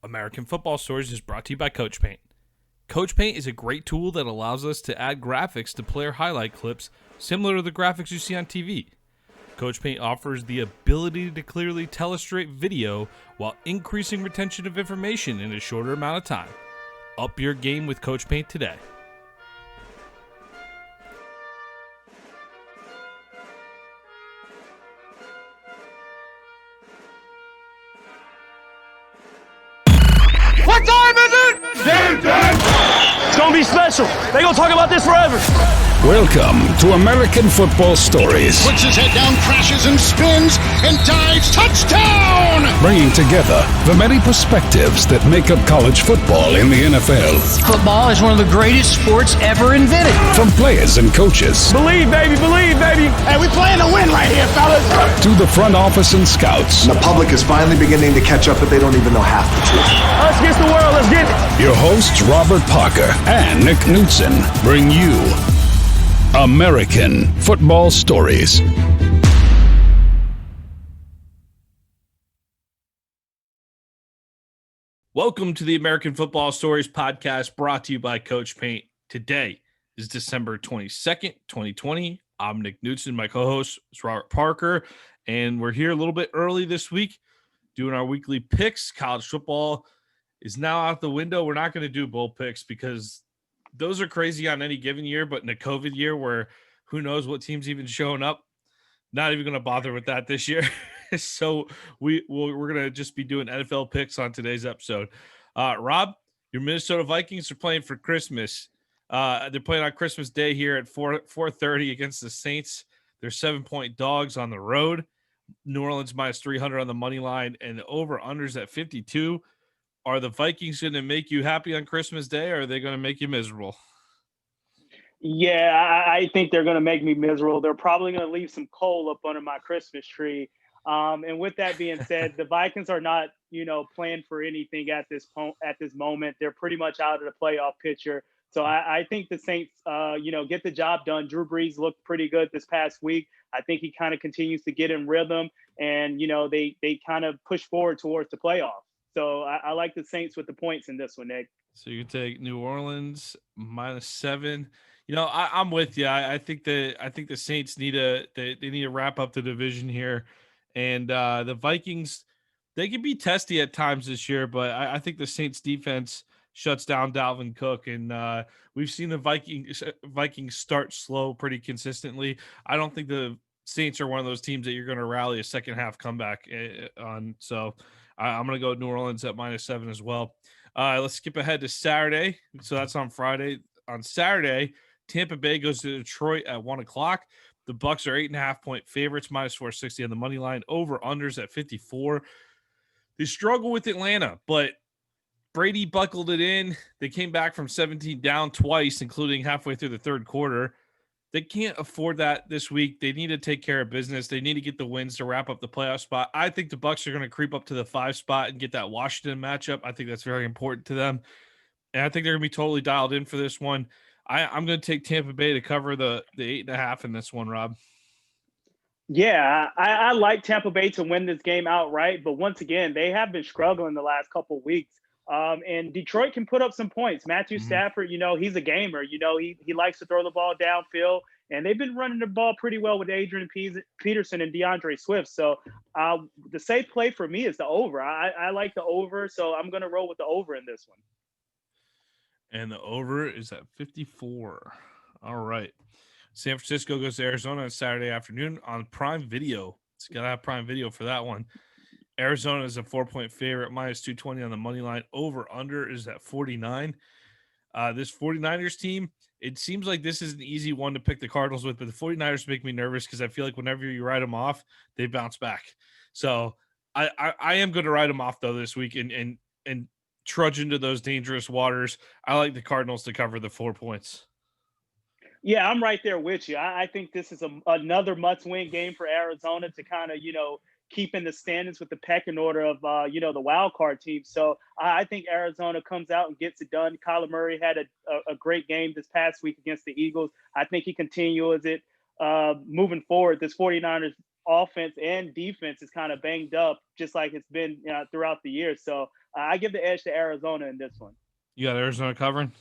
American Football Stories is brought to you by Coach Paint. Coach Paint is a great tool that allows us to add graphics to player highlight clips similar to the graphics you see on TV. Coach Paint offers the ability to clearly tell a straight video while increasing retention of information in a shorter amount of time. Up your game with Coach Paint today. What time is it? Game time! It's gonna be special. They gonna talk about this forever. Welcome to American Football Stories. Puts his head down, crashes and spins, and dives. Touchdown! Bringing together the many perspectives that make up college football in the NFL. Football is one of the greatest sports ever invented. From players and coaches. Believe, baby, believe, baby. Hey, we playing to win right here, fellas. To the front office and scouts. The public is finally beginning to catch up, but they don't even know half the truth. Us against the world, let's get it. Your hosts, Robert Parker and Nick Knudsen, bring you American Football Stories. Welcome to the American Football Stories podcast brought to you by Coach Paint. Today is December 22nd, 2020. I'm Nick Knudsen. My co-host is Robert Parker, and we're here a little bit early this week doing our weekly picks. College football is now out the window. We're not going to do bowl picks because those are crazy on any given year, but in a COVID year where who knows what team's even showing up, not even going to bother with that this year. So we're going to just be doing NFL picks on today's episode. Rob, your Minnesota Vikings are playing for Christmas. They're playing on Christmas Day here at 4:30 against the Saints. They're 7-point dogs on the road. New Orleans minus 300 on the money line, and the over-unders at 52. Are the Vikings going to make you happy on Christmas Day, or are they going to make you miserable? Yeah, I think they're going to make me miserable. They're probably going to leave some coal up under my Christmas tree. And with that being said, the Vikings are not, playing for anything at this moment. They're pretty much out of the playoff picture. So I think the Saints, get the job done. Drew Brees looked pretty good this past week. I think he kind of continues to get in rhythm, and they kind of push forward towards the playoffs. So I like the Saints with the points in this one, Nick. So you take New Orleans minus 7. I'm with you. I think the Saints need to wrap up the division here, and the Vikings, they can be testy at times this year, but I think the Saints defense shuts down Dalvin Cook, and we've seen the Vikings start slow pretty consistently. I don't think the Saints are one of those teams that you're going to rally a second half comeback on. So I'm going to go New Orleans at minus 7 as well. Let's skip ahead to Saturday. So that's on Friday. On Saturday, Tampa Bay goes to Detroit at 1:00. The Bucs are 8.5-point favorites, minus 460 on the money line. Over unders at 54. They struggle with Atlanta, but Brady buckled it in. They came back from 17 down twice, including halfway through the third quarter. They can't afford that this week. They need to take care of business. They need to get the wins to wrap up the playoff spot. I think the Bucs are going to creep up to the 5 spot and get that Washington matchup. I think that's very important to them. And I think they're going to be totally dialed in for this one. I'm going to take Tampa Bay to cover the 8.5 in this one, Rob. Yeah, I like Tampa Bay to win this game outright. But once again, they have been struggling the last couple of weeks. And Detroit can put up some points. Matthew Stafford, he's a gamer. He likes to throw the ball downfield. And they've been running the ball pretty well with Adrian Peterson and DeAndre Swift. So the safe play for me is the over. I like the over, so I'm going to roll with the over in this one. And the over is at 54. All right. San Francisco goes to Arizona on Saturday afternoon on Prime Video. It's got to have Prime Video for that one. Arizona is a 4-point favorite, minus 220 on the money line. Over under is at 49. This 49ers team, it seems like this is an easy one to pick the Cardinals with, but the 49ers make me nervous because I feel like whenever you write them off, they bounce back. So I am going to write them off, though, this week and trudge into those dangerous waters. I like the Cardinals to cover the 4 points. Yeah, I'm right there with you. I think this is another must-win game for Arizona to kind of, keep in the standings with the pecking order of, the wild card team. So I think Arizona comes out and gets it done. Kyler Murray had a great game this past week against the Eagles. I think he continues it moving forward. This 49ers offense and defense is kind of banged up, just like it's been throughout the year. So I give the edge to Arizona in this one. You got Arizona covering?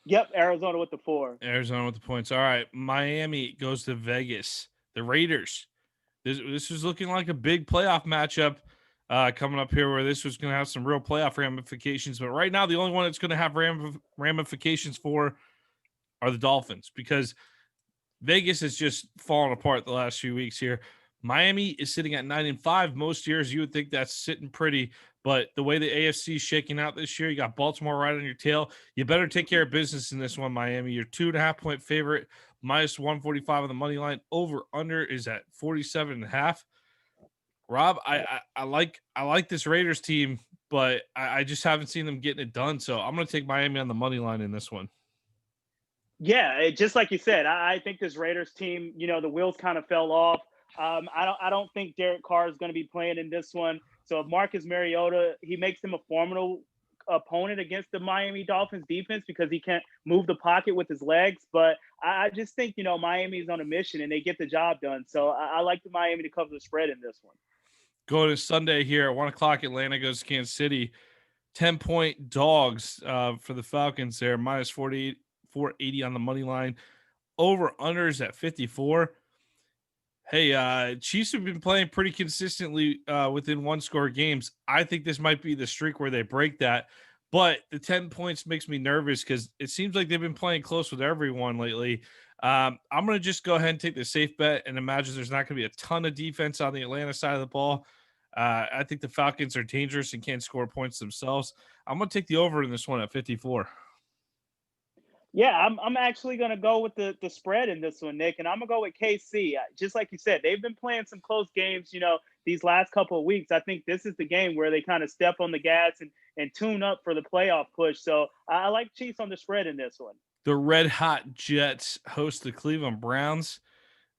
Yep, Arizona with the 4. Arizona with the points. All right. Miami goes to Vegas. The Raiders. This was looking like a big playoff matchup coming up here where this was going to have some real playoff ramifications. But right now, the only one that's going to have ramifications for are the Dolphins because Vegas has just fallen apart the last few weeks here. Miami is sitting at 9-5. Most years you would think that's sitting pretty, but the way the AFC is shaking out this year, you got Baltimore right on your tail. You better take care of business in this one, Miami. You're 2.5-point favorite, minus 145 on the money line. Over under is at 47.5. Rob, I like this Raiders team, but I just haven't seen them getting it done. So I'm going to take Miami on the money line in this one. Yeah, just like you said, I think this Raiders team, the wheels kind of fell off. I don't think Derek Carr is going to be playing in this one. So if Marcus Mariota, he makes him a formidable opponent against the Miami Dolphins defense because he can't move the pocket with his legs. But I just think, Miami is on a mission and they get the job done. So I like the Miami to cover the spread in this one. Going to Sunday here at 1 o'clock, Atlanta goes to Kansas City. 10-point dogs for the Falcons there, minus 480 on the money line. Over unders at 54. Hey, Chiefs have been playing pretty consistently within one-score games. I think this might be the streak where they break that. But the 10 points makes me nervous because it seems like they've been playing close with everyone lately. I'm going to just go ahead and take the safe bet and imagine there's not going to be a ton of defense on the Atlanta side of the ball. I think the Falcons are dangerous and can't score points themselves. I'm going to take the over in this one at 54. Yeah, I'm actually going to go with the spread in this one, Nick, and I'm going to go with KC. Just like you said, they've been playing some close games, these last couple of weeks. I think this is the game where they kind of step on the gas and tune up for the playoff push. So I like Chiefs on the spread in this one. The Red Hot Jets host the Cleveland Browns.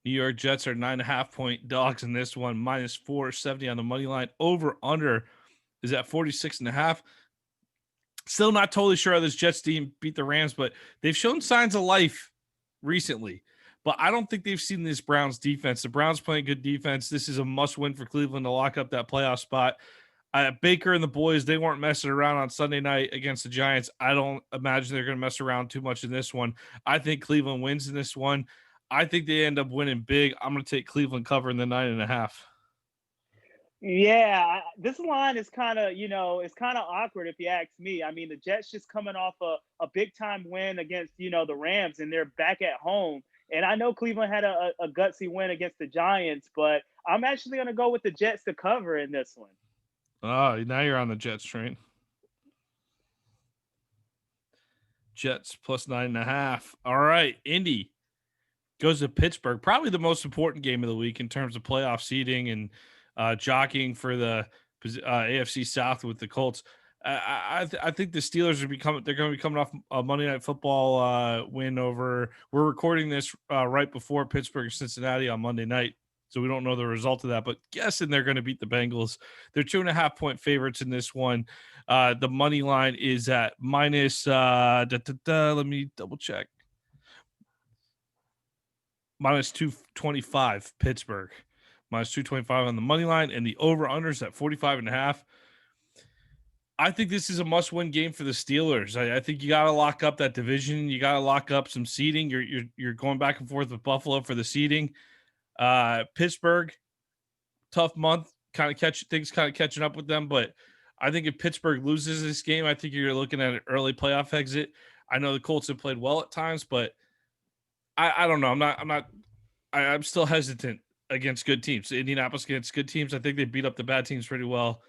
New York Jets are 9.5-point dogs in this one, minus 470 on the money line. Over under is at 46.5. Still not totally sure how this Jets team beat the Rams, but they've shown signs of life recently. But I don't think they've seen this Browns defense. The Browns playing good defense. This is a must-win for Cleveland to lock up that playoff spot. Baker and the boys, they weren't messing around on Sunday night against the Giants. I don't imagine they're going to mess around too much in this one. I think Cleveland wins in this one. I think they end up winning big. I'm going to take Cleveland covering the 9.5. Yeah, this line is kind of, it's kind of awkward if you ask me. I mean, the Jets just coming off a big time win against, the Rams, and they're back at home. And I know Cleveland had a gutsy win against the Giants, but I'm actually going to go with the Jets to cover in this one. Oh, now you're on the Jets train. Jets plus 9.5. All right, Indy goes to Pittsburgh. Probably the most important game of the week in terms of playoff seeding and jockeying for the AFC South with the Colts. I think the Steelers they're going to be coming off a Monday Night Football win over. We're recording this right before Pittsburgh and Cincinnati on Monday night, so we don't know the result of that. But guessing they're going to beat the Bengals. They're 2.5-point favorites in this one. The money line is at minus. Let me double check. Minus 225 Pittsburgh. Minus 225 on the money line, and the over-unders at 45.5. I think this is a must-win game for the Steelers. I think you got to lock up that division. You got to lock up some seeding. You're going back and forth with Buffalo for the seeding. Pittsburgh, tough month, kind of catching up with them. But I think if Pittsburgh loses this game, I think you're looking at an early playoff exit. I know the Colts have played well at times, but I don't know. I'm still hesitant against good teams. Indianapolis against good teams, I think they beat up the bad teams pretty well,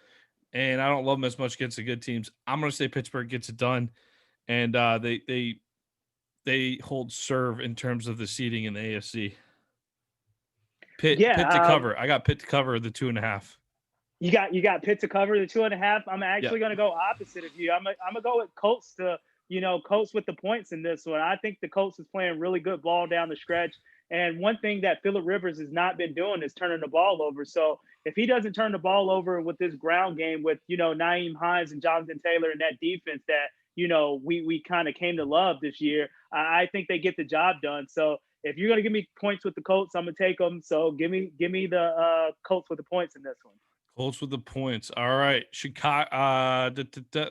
and I don't love them as much against the good teams. I'm going to say Pittsburgh gets it done, and they hold serve in terms of the seeding in the AFC. Pitt to cover. I got Pitt to cover the 2.5. You got Pitt to cover the 2.5. I'm actually going to go opposite of you. I'm gonna go with Colts to Colts with the points in this one. I think the Colts is playing really good ball down the stretch. And one thing that Phillip Rivers has not been doing is turning the ball over. So if he doesn't turn the ball over with this ground game with, Nyheim Hines and Jonathan Taylor and that defense that, we kind of came to love this year, I think they get the job done. So if you're gonna give me points with the Colts, I'm gonna take them. So give me the Colts with the points in this one. Colts with the points. All right. Chicago.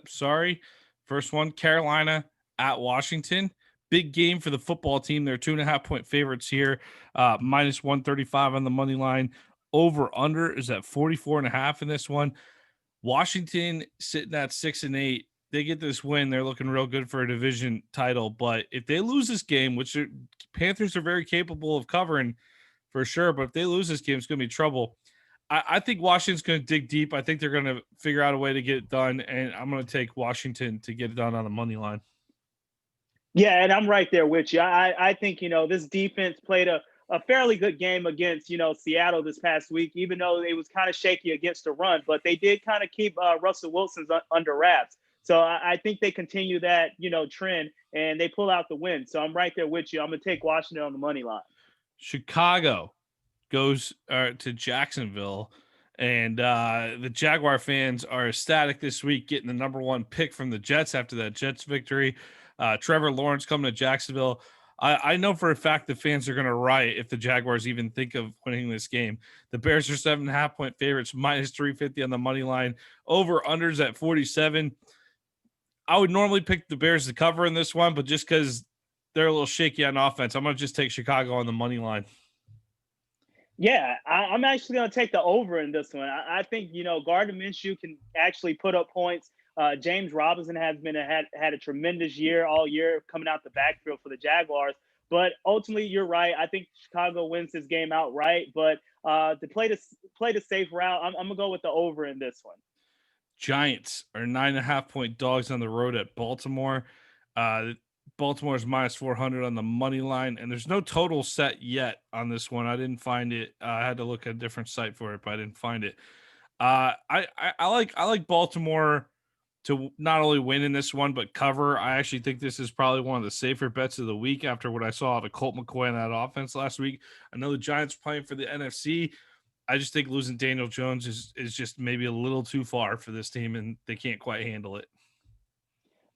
Sorry. First one, Carolina at Washington. Big game for the football team. They're 2.5-point favorites here. Minus 135 on the money line. Over under is at 44.5 in this one. Washington sitting at 6-8. They get this win. They're looking real good for a division title. But if they lose this game, which Panthers are very capable of covering for sure, but if they lose this game, it's going to be trouble. I think Washington's going to dig deep. I think they're going to figure out a way to get it done, and I'm going to take Washington to get it done on the money line. Yeah, and I'm right there with you. I think, this defense played a fairly good game against, Seattle this past week, even though it was kind of shaky against the run, but they did kind of keep Russell Wilson's under wraps. So I think they continue that, trend, and they pull out the win. So I'm right there with you. I'm going to take Washington on the money line. Chicago goes to Jacksonville, and the Jaguar fans are ecstatic this week, getting the number 1 pick from the Jets after that Jets victory. Trevor Lawrence coming to Jacksonville. I know for a fact the fans are going to riot if the Jaguars even think of winning this game. The Bears are 7.5-point favorites, minus 350 on the money line. Over unders at 47. I would normally pick the Bears to cover in this one, but just because they're a little shaky on offense, I'm going to just take Chicago on the money line. Yeah, I'm actually going to take the over in this one. I think, Gardner Minshew can actually put up points. James Robinson has had a tremendous year all year coming out the backfield for the Jaguars. But ultimately, you're right. I think Chicago wins this game outright. But to play the safe route, I'm going to go with the over in this one. Giants are 9.5-point dogs on the road at Baltimore. Baltimore's minus 400 on the money line, and there's no total set yet on this one. I didn't find it. I had to look at a different site for it, but I didn't find it. I like Baltimore to not only win in this one but cover. I actually think this is probably one of the safer bets of the week after what I saw out of Colt McCoy in that offense last week. I know the Giants playing for the NFC. I just think losing Daniel Jones is just maybe a little too far for this team, and they can't quite handle it.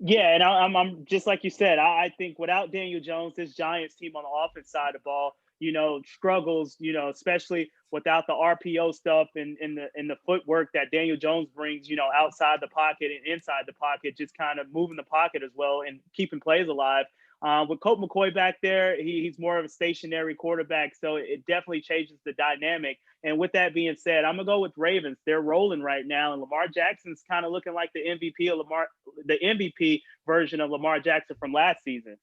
Yeah, and I'm just like you said. I think without Daniel Jones, this Giants team on the offense side of the ball, struggles. Especially without the RPO stuff and the footwork that Daniel Jones brings. Outside the pocket and inside the pocket, just kind of moving the pocket as well and keeping plays alive. With Colt McCoy back there, he's more of a stationary quarterback, so it definitely changes the dynamic. And with that being said, I'm gonna go with Ravens. They're rolling right now, and Lamar Jackson's kind of looking like the MVP version of Lamar Jackson from last season.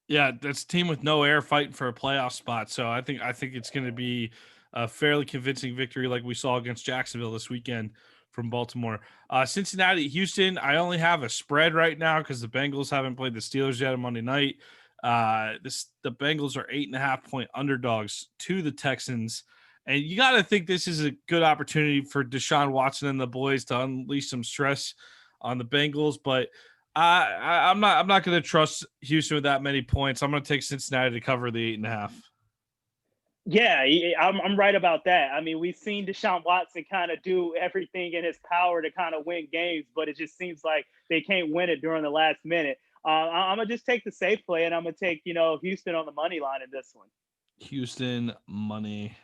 Yeah, that's a team with no air fighting for a playoff spot. So I think it's going to be a fairly convincing victory, like we saw against Jacksonville this weekend from Baltimore. Cincinnati, Houston. I only have a spread right now because the Bengals haven't played the Steelers yet on Monday night. The Bengals are 8.5-point underdogs to the Texans. And you got to think this is a good opportunity for Deshaun Watson and the boys to unleash some stress on the Bengals. But I'm not going to trust Houston with that many points. I'm going to take Cincinnati to cover the 8.5. Yeah, I'm right about that. I mean, we've seen Deshaun Watson kind of do everything in his power to kind of win games, but it just seems like they can't win it during the last minute. I'm going to just take the safe play, and I'm going to take, Houston on the money line in this one. Heuston money.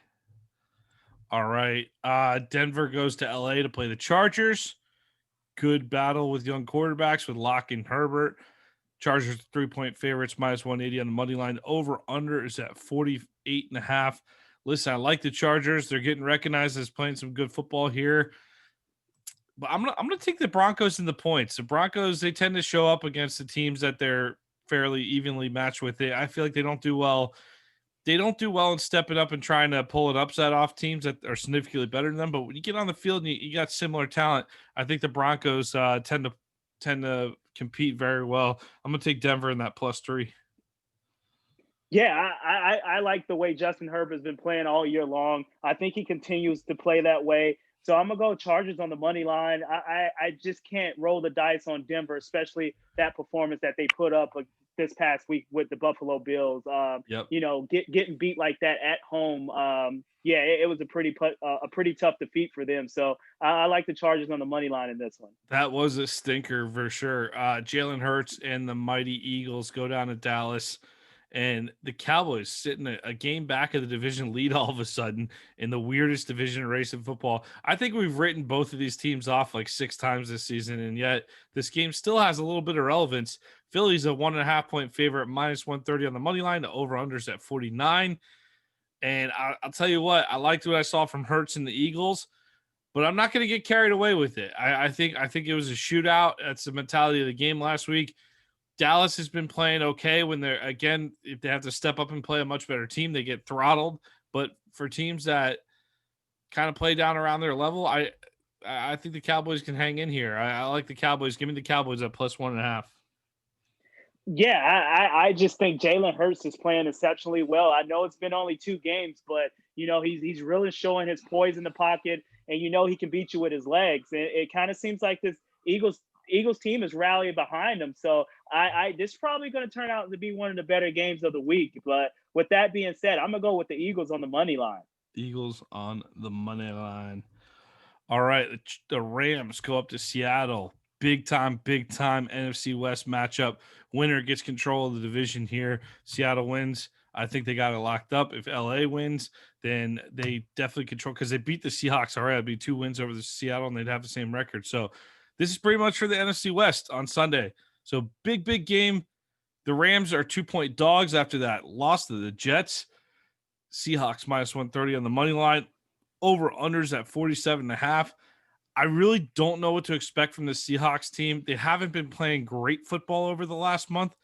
All right. Denver goes to LA to play the Chargers. Good battle with young quarterbacks with Locke and Herbert. Chargers 3-point favorites, minus 180 on the money line. Over under is at 48.5. Listen, I like the Chargers. They're getting recognized as playing some good football here. But I'm gonna take the Broncos in the points. The Broncos, they tend to show up against the teams that they're fairly evenly matched with. I feel like they don't do well. They don't do well in stepping up and trying to pull an upset off teams that are significantly better than them. But when you get on the field and you got similar talent, I think the Broncos tend to compete very well. I'm going to take Denver in that +3. Yeah, I like the way Justin Herbert's been playing all year long. I think he continues to play that way. So I'm going to go Chargers on the money line. I just can't roll the dice on Denver, especially that performance that they put up this past week with the Buffalo Bills. Yep. Getting beat like that at home. It was a pretty tough defeat for them. So I like the Chargers on the money line in this one. That was a stinker for sure. Jalen Hurts and the mighty Eagles go down to Dallas and the Cowboys sitting a game back of the division lead all of a sudden in the weirdest division race in football. I think we've written both of these teams off like 6 times this season, and yet this game still has a little bit of relevance. Philly's a 1.5-point favorite, minus 130 on the money line. The over-unders at 49. And I'll tell you what, I liked what I saw from Hurts and the Eagles, but I'm not going to get carried away with it. I think it was a shootout. That's the mentality of the game last week. Dallas has been playing okay when they're, again, if they have to step up and play a much better team, they get throttled. But for teams that kind of play down around their level, I think the Cowboys can hang in here. I like the Cowboys. Give me the Cowboys at plus 1.5. Yeah, I just think Jalen Hurts is playing exceptionally well. I know it's been only 2 games, but he's really showing his poise in the pocket, and he can beat you with his legs. And it kind of seems like this Eagles team is rallying behind him. So this is probably going to turn out to be one of the better games of the week. But with that being said, I'm gonna go with the Eagles on the money line. Eagles on the money line. All right, the Rams go up to Seattle. Big time NFC West matchup. Winner gets control of the division here. Seattle wins. I think they got it locked up. If LA wins, then they definitely control, because they beat the Seahawks. All right, it'd be 2 wins over the Seattle, and they'd have the same record. So this is pretty much for the NFC West on Sunday. So big game. The Rams are 2-point dogs after that loss to the Jets. Seahawks minus 130 on the money line. Over unders at 47.5. I really don't know what to expect from the Seahawks team. They haven't been playing great football over the last month,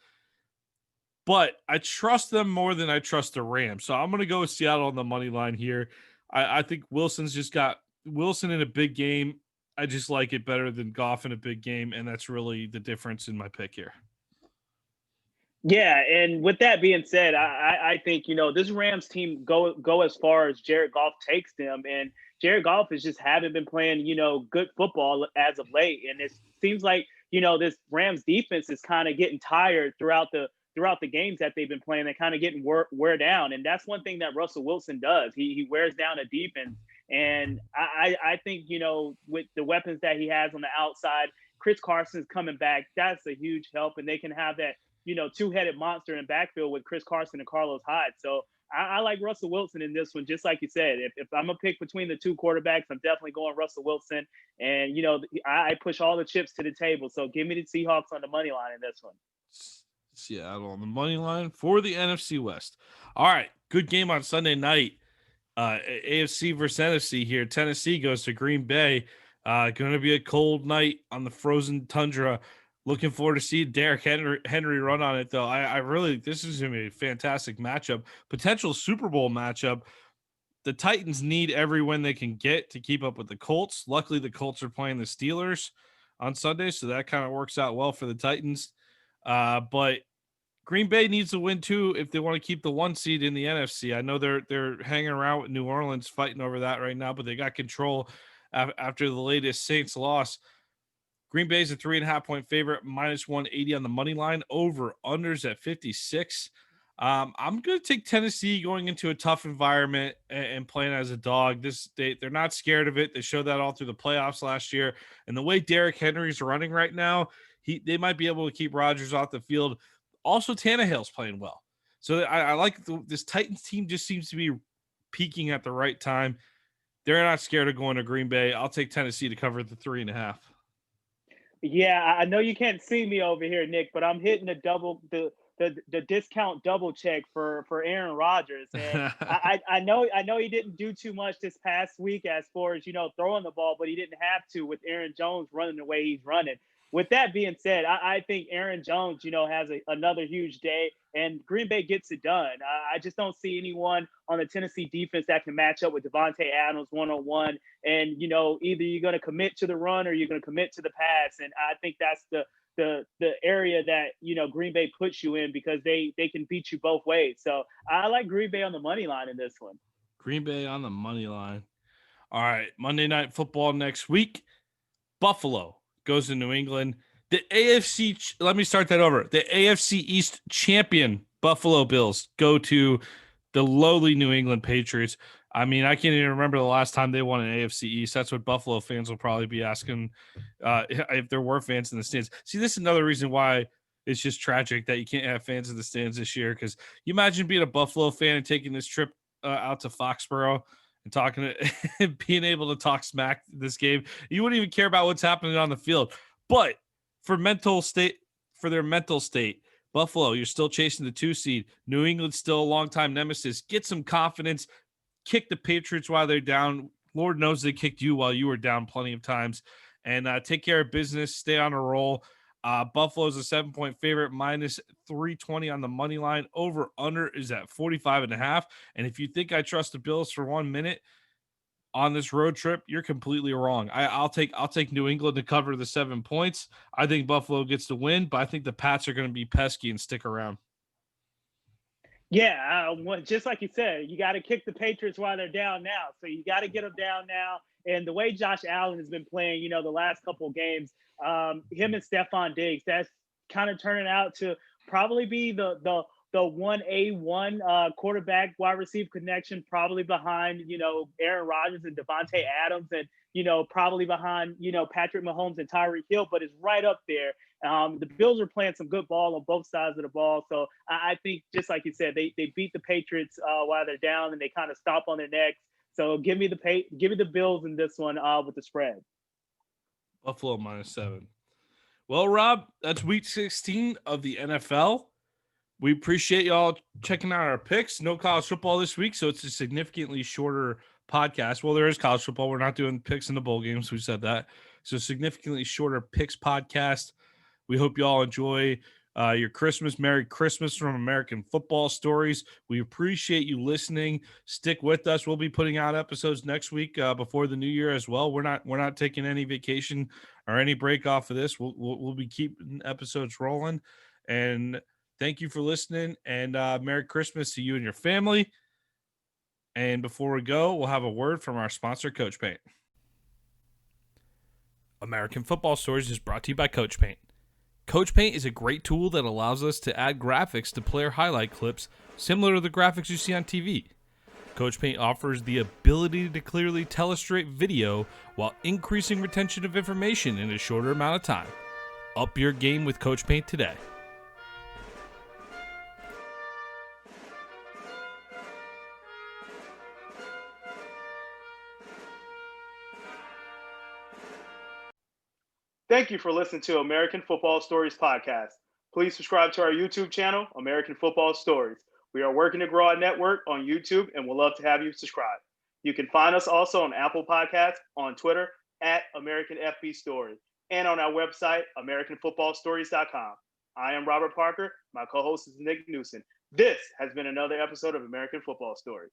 but I trust them more than I trust the Rams. So I'm going to go with Seattle on the money line here. I think Wilson's just got Wilson in a big game. I just like it better than Goff in a big game, and that's really the difference in my pick here. Yeah, and with that being said, I think this Rams team go as far as Jared Goff takes them, and Jared Goff has just haven't been playing good football as of late, and it seems like this Rams defense is kind of getting tired throughout the games that they've been playing. They're kind of getting wear down, and that's one thing that Russell Wilson does. He wears down a defense, and I think with the weapons that he has on the outside, Chris Carson's coming back. That's a huge help, and they can have that 2-headed monster in backfield with Chris Carson and Carlos Hyde. So I like Russell Wilson in this one, just like you said. If I'm going to pick between the 2 quarterbacks, I'm definitely going Russell Wilson. And, I push all the chips to the table. So give me the Seahawks on the money line in this one. Seattle on the money line for the NFC West. All right, good game on Sunday night. AFC versus NFC here. Tennessee goes to Green Bay. Going to be a cold night on the frozen tundra. Looking forward to see Derrick Henry run on it, though. I really, this is going to be a fantastic matchup, potential Super Bowl matchup. The Titans need every win they can get to keep up with the Colts. Luckily, the Colts are playing the Steelers on Sunday, so that kind of works out well for the Titans. But Green Bay needs to win too if they want to keep the 1 seed in the NFC. I know they're hanging around with New Orleans fighting over that right now, but they got control after the latest Saints loss. Green Bay's a 3.5-point favorite, minus 180 on the money line. Over unders at 56. I'm going to take Tennessee going into a tough environment and playing as a dog. They're not scared of it. They showed that all through the playoffs last year. And the way Derrick Henry's running right now, they might be able to keep Rodgers off the field. Also, Tannehill's playing well. So I like this Titans team just seems to be peaking at the right time. They're not scared of going to Green Bay. I'll take Tennessee to cover the 3.5. Yeah, I know you can't see me over here, Nick, but I'm hitting the discount double check for Aaron Rodgers. And I know he didn't do too much this past week as far as throwing the ball, but he didn't have to with Aaron Jones running the way he's running. With that being said, I think Aaron Jones, has another huge day, and Green Bay gets it done. I just don't see anyone on the Tennessee defense that can match up with Devontae Adams one-on-one. And, either you're going to commit to the run or you're going to commit to the pass. And I think that's the area that, Green Bay puts you in, because they can beat you both ways. So I like Green Bay on the money line in this one. Green Bay on the money line. All right, Monday Night Football next week. Buffalo goes to New England. The AFC, let me start that over. The AFC East champion Buffalo Bills go to the lowly New England Patriots. I mean, I can't even remember the last time they won an AFC East. That's what Buffalo fans will probably be asking if there were fans in the stands. See, this is another reason why it's just tragic that you can't have fans in the stands this year. Because you imagine being a Buffalo fan and taking this trip out to Foxborough and talking to and being able to talk smack this game. You wouldn't even care about what's happening on the field. But for their mental state, Buffalo, you're still chasing the 2 seed. New England's still a longtime nemesis. Get some confidence. Kick the Patriots while they're down. Lord knows they kicked you while you were down plenty of times. And take care of business. Stay on a roll. Buffalo's a 7-point favorite, minus 320 on the money line. Over under is at 45.5. And if you think I trust the Bills for 1 minute on this road trip, you're completely wrong. I'll take New England to cover the 7 points. I think Buffalo gets the win, but I think the Pats are going to be pesky and stick around. Yeah, just like you said, you got to kick the Patriots while they're down now. So you got to get them down now. And the way Josh Allen has been playing, the last couple of games, him and Stephon Diggs, that's kind of turning out to probably be the 1A1 quarterback wide receiver connection, probably behind, Aaron Rodgers and Devontae Adams, and, probably behind, Patrick Mahomes and Tyreek Hill, but it's right up there. The Bills are playing some good ball on both sides of the ball. So I think, just like you said, they beat the Patriots while they're down, and they kind of stomp on their necks. So give me the Bills in this one with the spread. Buffalo minus 7. Well, Rob, that's week 16 of the NFL. We appreciate y'all checking out our picks. No college football this week, so it's a significantly shorter podcast. Well, there is college football. We're not doing picks in the bowl games. We said that. So significantly shorter picks podcast. We hope you all enjoy your Christmas. Merry Christmas from American Football Stories. We appreciate you listening. Stick with us. We'll be putting out episodes next week before the new year as well. We're not taking any vacation or any break off of this. We'll be keeping episodes rolling. And thank you for listening. And Merry Christmas to you and your family. And before we go, we'll have a word from our sponsor, Coach Paint. American Football Stories is brought to you by Coach Paint. Coach Paint is a great tool that allows us to add graphics to player highlight clips similar to the graphics you see on TV. Coach Paint offers the ability to clearly tell a straight video while increasing retention of information in a shorter amount of time. Up your game with Coach Paint today. Thank you for listening to American Football Stories podcast. Please subscribe to our YouTube channel, American Football Stories. We are working to grow our network on YouTube and would love to have you subscribe. You can find us also on Apple Podcasts, on Twitter, at American FB Story, and on our website, AmericanFootballStories.com. I am Robert Parker. My co-host is Nick Knudsen. This has been another episode of American Football Stories.